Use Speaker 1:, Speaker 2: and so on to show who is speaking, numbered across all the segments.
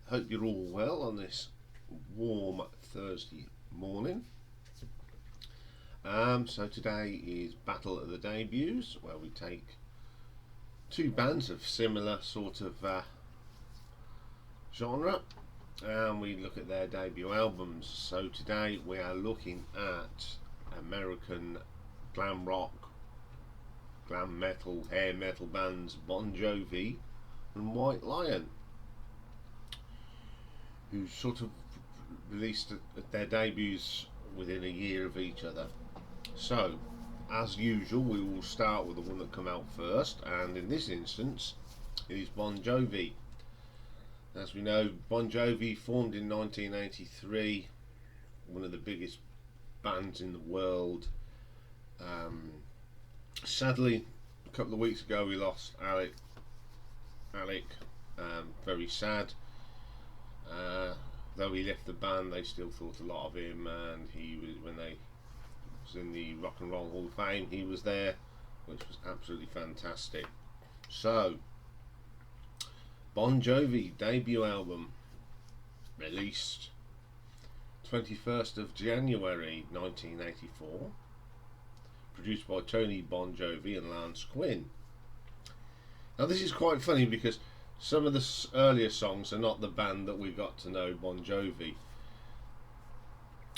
Speaker 1: Hope you're all well on this warm Thursday morning. So today is Battle of the Debuts, where we take two bands of similar sort of genre and we look at their debut albums. So today we are looking at American glam rock, glam metal, hair metal bands Bon Jovi and White Lion, who sort of released their debuts within a year of each other. So, as usual, we will start with the one that came out first, and in this instance, it is Bon Jovi. As we know, Bon Jovi formed in 1983, one of the biggest bands in the world. Sadly, a couple of weeks ago, we lost Alec. Very sad. Though he left the band, they still thought a lot of him, and he was, when they was in the Rock and Roll Hall of Fame, he was there, which was absolutely fantastic. So, Bon Jovi debut album, released 21st of January 1984, produced by Tony Bon Jovi and Lance Quinn. Now this is quite funny because some of the earlier songs are not the band that we got to know Bon Jovi.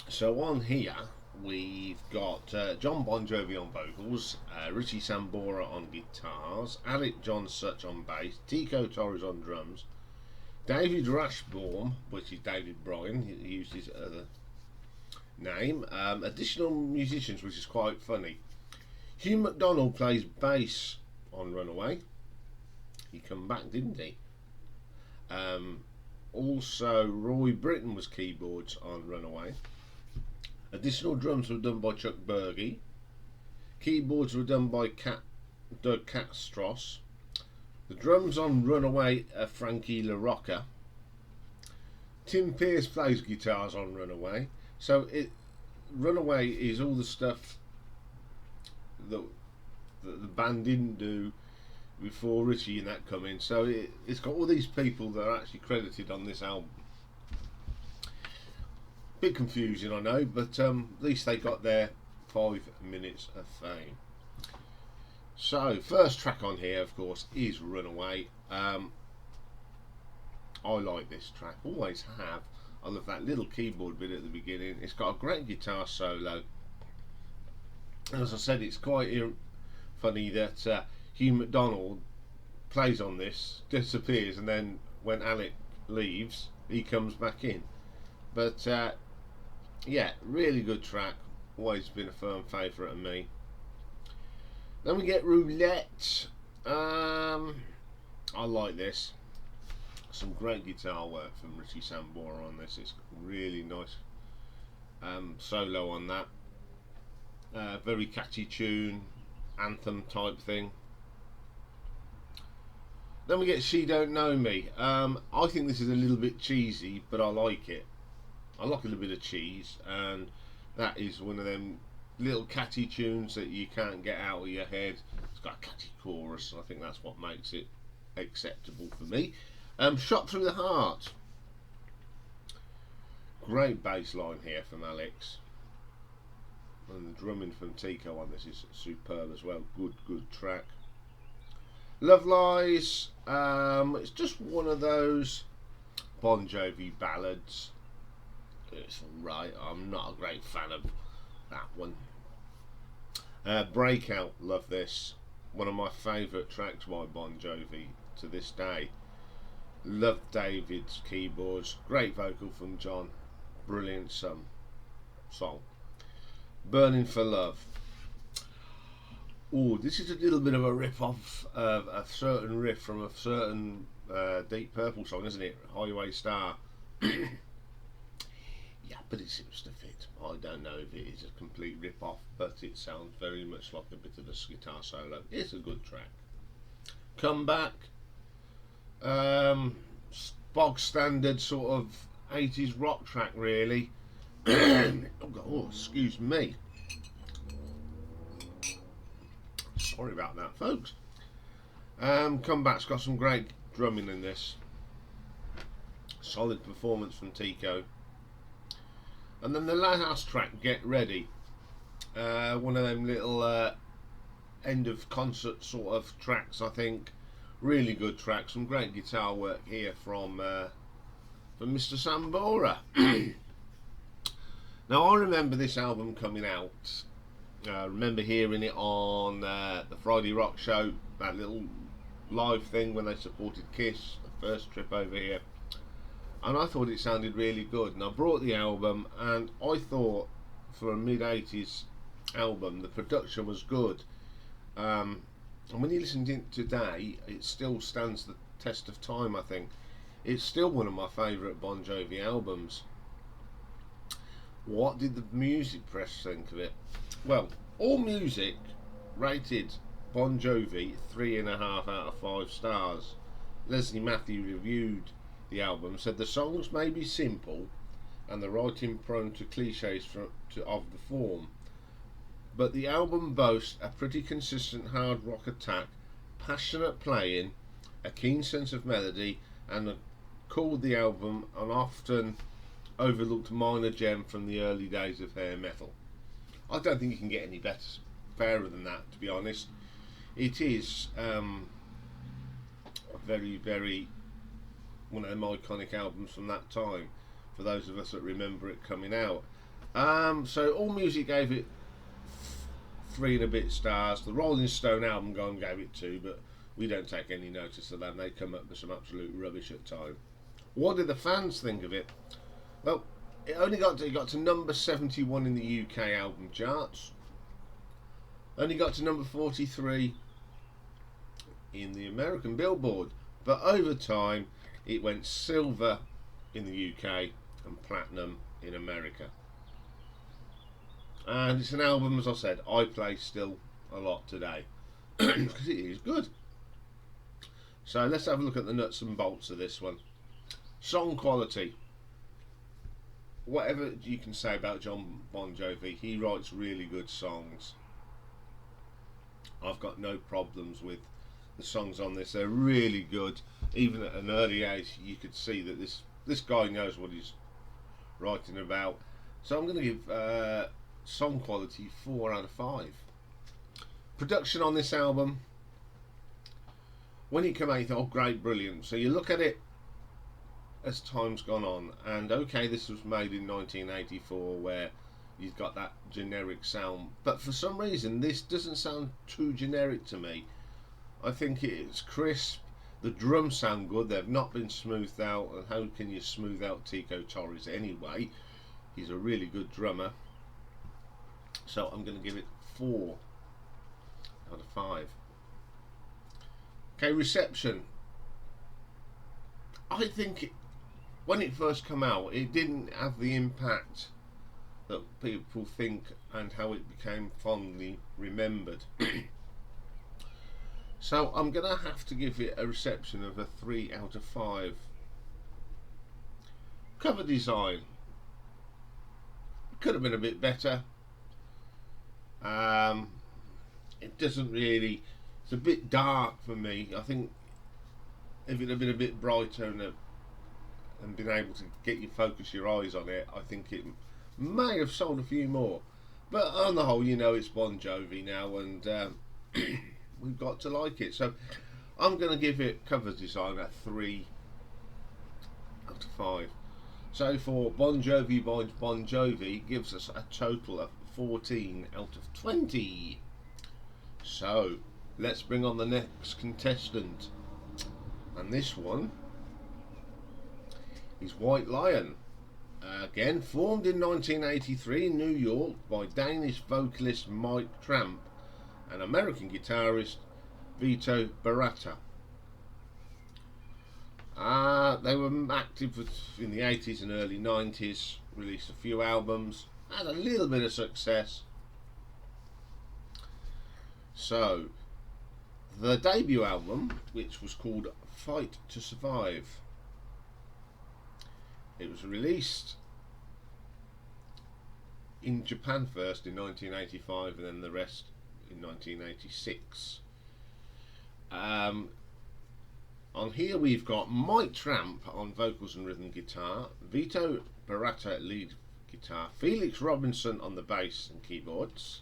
Speaker 1: So on here we've got John Bon Jovi on vocals, Richie Sambora on guitars, Alec John Such on bass, Tico Torres on drums, David Rashbaum, which is David Bryan, he used his other name, additional musicians, which is quite funny. Hugh McDonald plays bass on Runaway. He come back, didn't he? Also, Roy Britton was keyboards on Runaway. Additional drums were done by Chuck Berge. Keyboards were done by Doug Castros. The drums on Runaway are Frankie LaRocca. Tim Pierce plays guitars on Runaway. So Runaway is all the stuff that the band didn't do before Richie and that come in. So it's got all these people that are actually credited on this album. Bit confusing, I know, but at least they got their 5 minutes of fame. So, first track on here, of course, is Runaway. I like this track, always have. I love that little keyboard bit at the beginning. It's got a great guitar solo. And as I said, it's quite funny that Hugh McDonald plays on this, disappears, and then when Alec leaves, he comes back in. But yeah, really good track. Always been a firm favourite of me. Then we get Roulette. I like this. Some great guitar work from Richie Sambora on this. It's really nice solo on that. Very catchy tune, anthem type thing. Then we get She Don't Know Me. I think this is a little bit cheesy, but I like it. I like a little bit of cheese, and that is one of them little catchy tunes that you can't get out of your head. It's got a catchy chorus, and I think that's what makes it acceptable for me. Shot Through the Heart. Great bass line here from Alex. And the drumming from Tico on this is superb as well. Good track. Love Lies. It's just one of those Bon Jovi ballads. It's alright. I'm not a great fan of that one. Breakout. Love this. One of my favourite tracks by Bon Jovi to this day. Love David's keyboards. Great vocal from John. Brilliant song. Burning for Love. Oh, this is a little bit of a rip-off of a certain riff from a certain Deep Purple song, isn't it? Highway Star. Yeah, but it seems to fit. I don't know if it is a complete rip-off, but it sounds very much like a bit of a guitar solo. It's a good track. Come Back. Bog standard sort of 80s rock track, really. Oh, excuse me. Sorry about that, folks. Come Back's got some great drumming in this. Solid performance from Tico. And then the last track, Get Ready. One of them little end of concert sort of tracks, I think. Really good track. Some great guitar work here from Mr. Sambora. Now, I remember this album coming out. I remember hearing it on the Friday Rock Show, that little live thing when they supported Kiss, the first trip over here. And I thought it sounded really good. And I brought the album, and I thought for a mid-80s album, the production was good. And when you listen to it today, it still stands the test of time, I think. It's still one of my favourite Bon Jovi albums. What did the music press think of it? Well, AllMusic rated Bon Jovi 3.5 out of 5 stars. Leslie Matthew reviewed the album, said the songs may be simple and the writing prone to cliches of the form, but the album boasts a pretty consistent hard rock attack, passionate playing, a keen sense of melody, and called the album an often overlooked minor gem from the early days of hair metal. I don't think you can get any better, fairer than that, to be honest. It is a very, very one of them iconic albums from that time, for those of us that remember it coming out. So AllMusic gave it 3 and a bit stars. The Rolling Stone album gave it 2, but we don't take any notice of that. They come up with some absolute rubbish at time. What did the fans think of it? Well, it got to number 71 in the UK album charts. Only got to number 43 in the American Billboard. But over time, it went silver in the UK and platinum in America. And it's an album, as I said, I play still a lot today because it is good. So let's have a look at the nuts and bolts of this one. Song quality. Whatever you can say about John Bon Jovi, he writes really good songs. I've got no problems with the songs on this. They're really good. Even at an early age, you could see that this guy knows what he's writing about. So I'm going to give song quality 4 out of 5. Production on this album, when it came out, you thought, oh, great, brilliant. So you look at it as time's gone on, and okay, this was made in 1984, where you've got that generic sound, but for some reason this doesn't sound too generic to me. I think it's crisp. The drums sound good. They've not been smoothed out, and how can you smooth out Tico Torres anyway? He's a really good drummer. So I'm going to give it 4 out of 5. Okay, reception. I think when it first came out, it didn't have the impact that people think and how it became fondly remembered. So I'm going to have to give it a reception of a 3 out of 5. Cover design. Could have been a bit better. It doesn't really... It's a bit dark for me. I think if it had been a bit brighter and been able to get you focus your eyes on it, I think it may have sold a few more. But on the whole, you know, it's Bon Jovi now, and we've got to like it. So I'm going to give it cover design a 3 out of 5. So for Bon Jovi by Bon Jovi gives us a total of 14 out of 20. So let's bring on the next contestant, and this one is White Lion. Again, formed in 1983 in New York by Danish vocalist Mike Tramp and American guitarist Vito Barata. They were active in the 80s and early 90s, released a few albums, had a little bit of success. So, the debut album, which was called Fight to Survive, it was released in Japan first in 1985 and then the rest in 1986. On here we've got Mike Tramp on vocals and rhythm guitar, Vito Barata lead guitar, Felix Robinson on the bass and keyboards,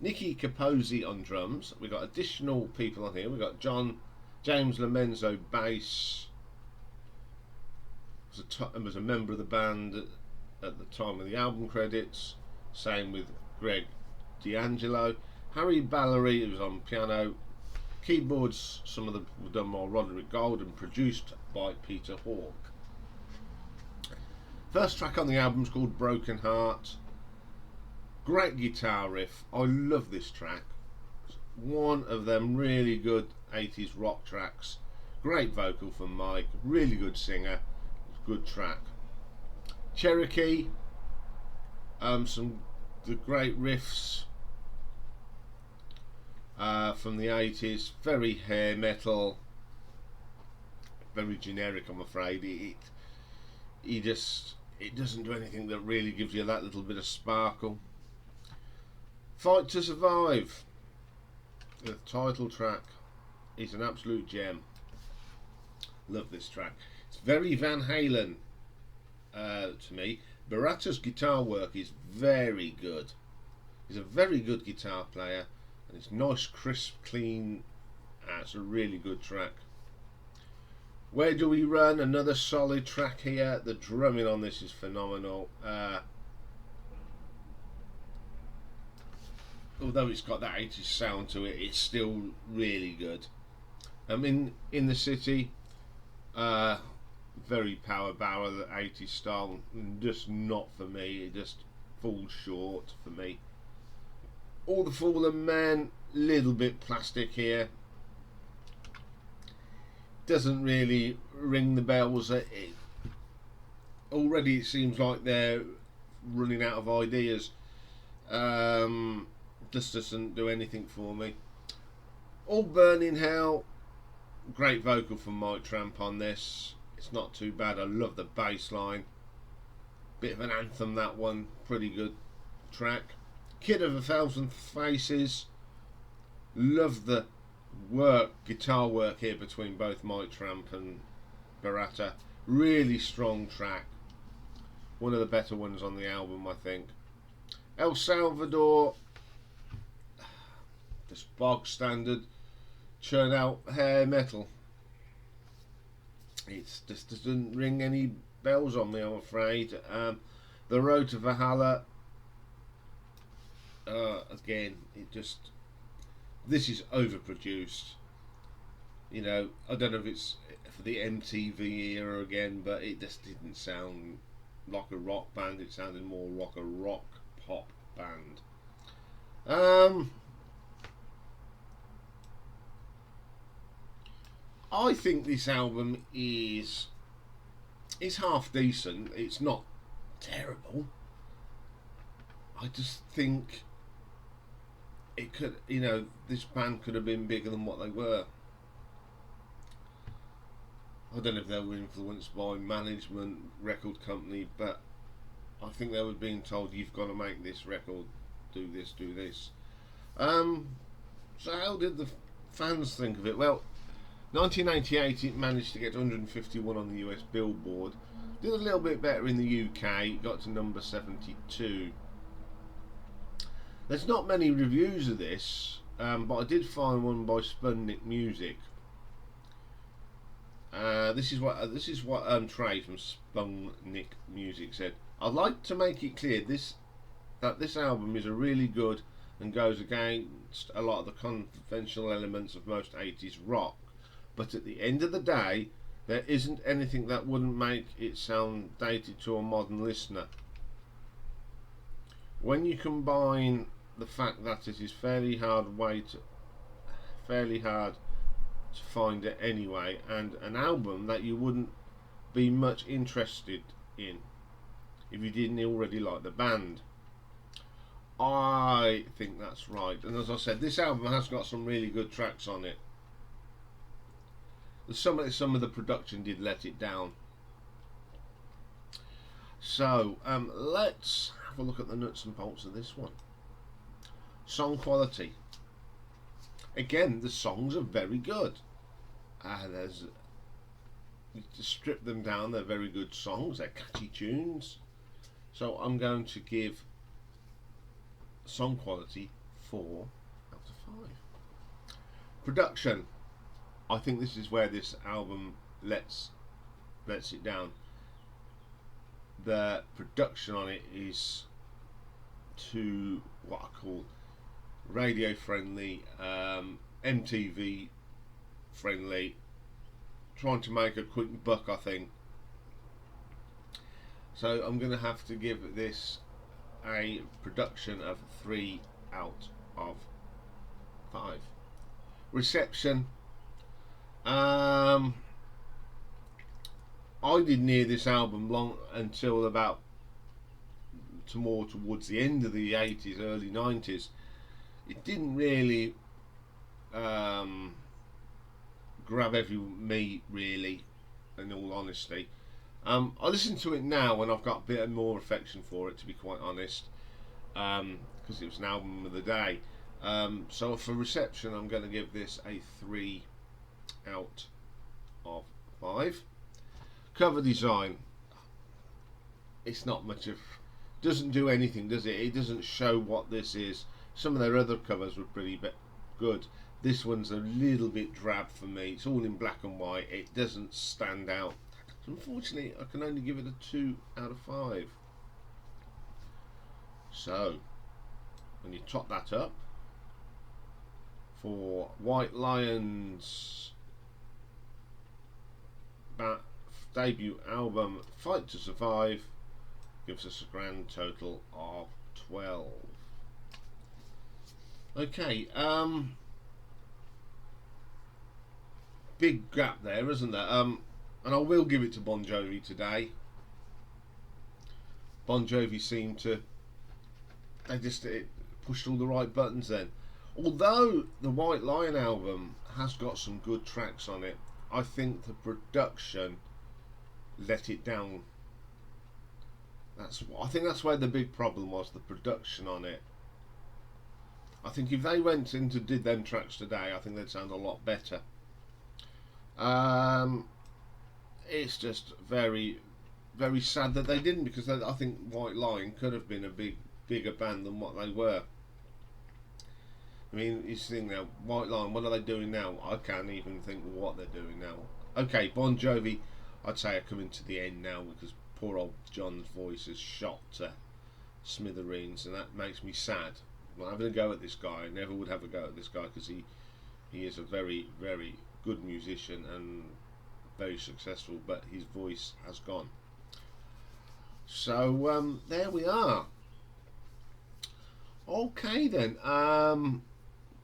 Speaker 1: Nicky Capozzi on drums. We've got additional people on here. We've got James Lomenzo bass, was a member of the band at the time of the album credits. Same with Greg D'Angelo. Harry Ballery, who was on piano. Keyboards, some of them were done by Roderick Gold and produced by Peter Hawke. First track on the album is called Broken Heart. Great guitar riff. I love this track. It's one of them really good 80s rock tracks. Great vocal from Mike. Really good singer. Good track. Cherokee. The great riffs from the 80s. Very hair metal. Very generic, I'm afraid. It doesn't do anything that really gives you that little bit of sparkle. Fight to Survive, the title track, is an absolute gem. Love this track. It's very Van Halen to me. Barata's guitar work is very good. He's a very good guitar player, and it's nice, crisp, clean. It's a really good track. Where Do We Run? Another solid track here. The drumming on this is phenomenal. Although it's got that 80s sound to it, it's still really good. In the City, very power ballad, the 80s style, just not for me. It just falls short for me. All the Fallen Men, little bit plastic here. Doesn't really ring the bells. Already it seems like they're running out of ideas. Just doesn't do anything for me. All Burn in Hell, great vocal from Mike Tramp on this. It's not too bad. I love the bass line. Bit of an anthem, that one. Pretty good track. Kid of a Thousand Faces. Love the guitar work here between both Mike Tramp and Barata. Really strong track. One of the better ones on the album, I think. El Salvador, just bog standard churn out hair metal. It just doesn't ring any bells on me, I'm afraid. The Road to Valhalla, again, this is overproduced. You know, I don't know if it's for the MTV era again, but it just didn't sound like a rock band. It sounded more like a rock pop band. I think this album is half decent. It's not terrible. I just think it could, this band could have been bigger than what they were. I don't know if they were influenced by management, record company, but I think they were being told, you've got to make this record, do this, do this. So how did the fans think of it? Well, 1988 it managed to get 151 on the US Billboard. Did a little bit better in the UK, got to number 72. There's not many reviews of this, but I did find one by Sputnik Music. This is what Trey from Sputnik Music said. I'd like to make it clear that this album is a really good and goes against a lot of the conventional elements of most 80s rock, but at the end of the day there isn't anything that wouldn't make it sound dated to a modern listener. When you combine the fact that it is fairly hard to find it anyway, and an album that you wouldn't be much interested in if you didn't already like the band. I think that's right, and as I said, this album has got some really good tracks on it. Some of the production did let it down. So let's have a look at the nuts and bolts of this one. Song quality. Again, the songs are very good. There's You just strip them down. They're very good songs. They're catchy tunes. So I'm going to give song quality 4 out of 5. Production. I think this is where this album lets it down. The production on it is too, what I call, radio friendly, MTV friendly, trying to make a quick buck, I think. So I'm going to have to give this a production of 3 out of 5. Reception. I didn't hear this album long until about more towards the end of the 80s, early 90s. It didn't really grab me really, in all honesty. I listen to it now and I've got a bit more affection for it, to be quite honest, because it was an album of the day. So for reception, I'm going to give this a 3 out of 5. Cover design, it's not much of, doesn't do anything, does it? It doesn't show what this is. Some of their other covers were pretty good. This one's a little bit drab for me. It's all in black and white. It doesn't stand out. So unfortunately, I can only give it a 2 out of 5. So when you top that up, for White Lion's debut album Fight to Survive, gives us a grand total of 12. Okay, big gap there, isn't there? And I will give it to Bon Jovi today. Bon Jovi seemed to, it pushed all the right buttons then. Although the White Lion album has got some good tracks on it, I think the production let it down. I think that's where the big problem was, the production on it. I think if they went into did them tracks today, I think they'd sound a lot better. It's just very, very sad that they didn't, because I think White Lion could have been a bigger band than what they were. I mean, you think now, White Lion, what are they doing now? I can't even think what they're doing now. Okay, Bon Jovi, I'd say are coming to the end now, because poor old John's voice is shot to smithereens, and that makes me sad. I'm not having a go at this guy. I never would have a go at this guy, because he is a very, very good musician and very successful, but his voice has gone. So there we are. Okay then.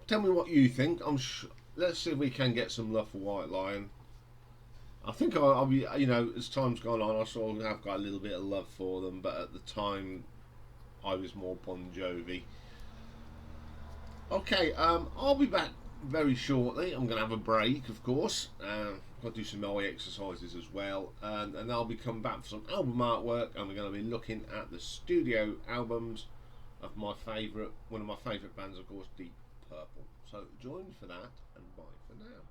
Speaker 1: Tell me what you think. Let's see if we can get some love for White Lion. I think I'll be, as time's gone on, I sort of have got a little bit of love for them, but at the time, I was more Bon Jovi. Okay, I'll be back very shortly. I'm going to have a break, of course. Got to do some eye exercises as well, and I'll be coming back for some album artwork, and we're going to be looking at the studio albums of one of my favourite bands, of course, Deep Purple. So join me for that, and bye for now.